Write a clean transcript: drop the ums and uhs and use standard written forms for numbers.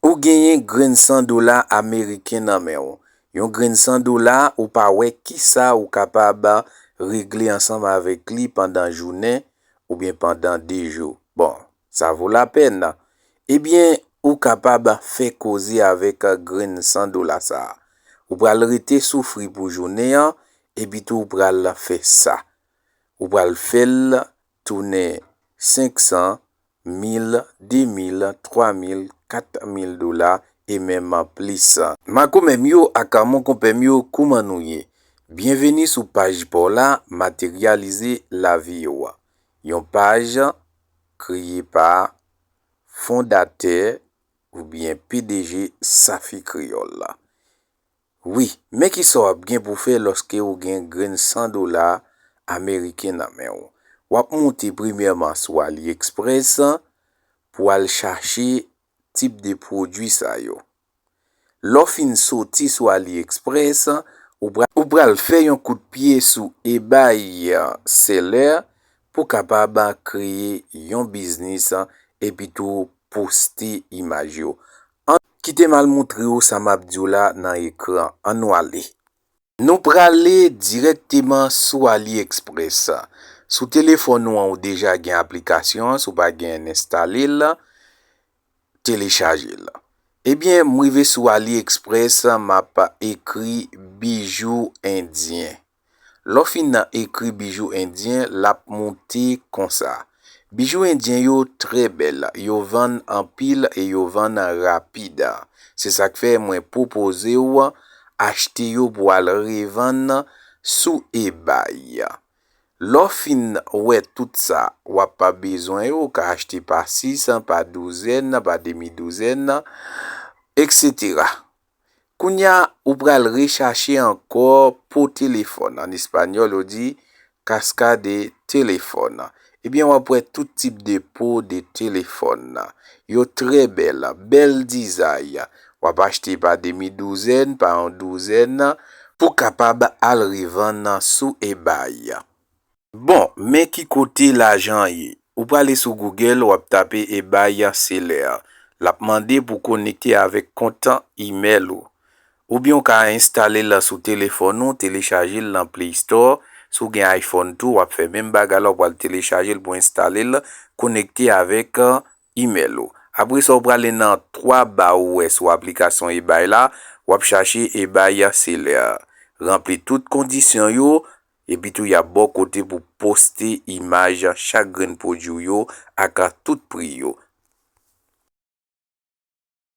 Ou genyen gren $100 Ameriken nan men ou. Yon gren $100 ou pa wè ki sa ou kapab regle ensemble avec li pendant jounen ou bien pendant 2 jours. Bon, ça vaut la peine. Eh bien, ou kapab fè kozi avec gren $100 sa. Ou pral rete soufri pou jounen an, et puis tout ou pral fè sa. Ou pral fèl tourner 500, 1000, 2000, 3000, $4000 et même plus. Mako même yo ak mon kompem yo kouman nou ye. Bienvenue sou page pour la matérialiser la vie yo. Yon page créé par fondateur ou bien PDG Safi Creole. Oui, mais qui so bien pour faire lorsque ou gen gren $100 Ameriken nan men ou. Wap monte premièrement sur AliExpress pour aller chercher type de produit sa yo. Lo fin sorti sur AliExpress, ou pral fè yon coup de pied sous eBay seller pour capable créer yon business et puis tout poster image yo. Kite mal montre ou sa map diyo la nan écran, an nou ale. Nou prale directement sous AliExpress. Sous téléphone ou déjà gen application, sou pa gen installé la, télécharger la. Eh bien, m'rive sous AliExpress, m'a pa écrit bijoux indien. Lo fin nan écrit bijoux indien, la monté comme ça. Bijoux indien yo très belle, yo vend en pile et yo vend rapide. C'est ça que fait moi proposer ou acheter yo pour aller revendre sous eBay. Lo fin ouais tout ça, ou pas besoin yo ka acheter par 600, par douzaine, par demi-douzaine, etc. Kounya ou pral rechercher encore pour téléphone. En espagnol on dit cascade de téléphone. Eh bien, on peut tout type de pot de téléphone. Yo très belle design. On va acheter par demi-douzaine, par une douzaine, pour capable à revendre sous eBay. Bon, mais qui côté l'argent y? Ou pas aller sur Google ou taper eBay seller. La demander pour connecter avec compte email ou bien on ka installer là sur téléphone ou télécharger dans Play Store. Sou gen iPhone tout, wap fait même bagala pour télécharger pour installer là, connecter avec email ou. Après ça, on aller dans 3 barres ou sur application eBay là, wap chercher eBay seller. Remplir toutes conditions yo et puis tout y a bon côté pour poster image chaque grain produit yo ak tout prix yo.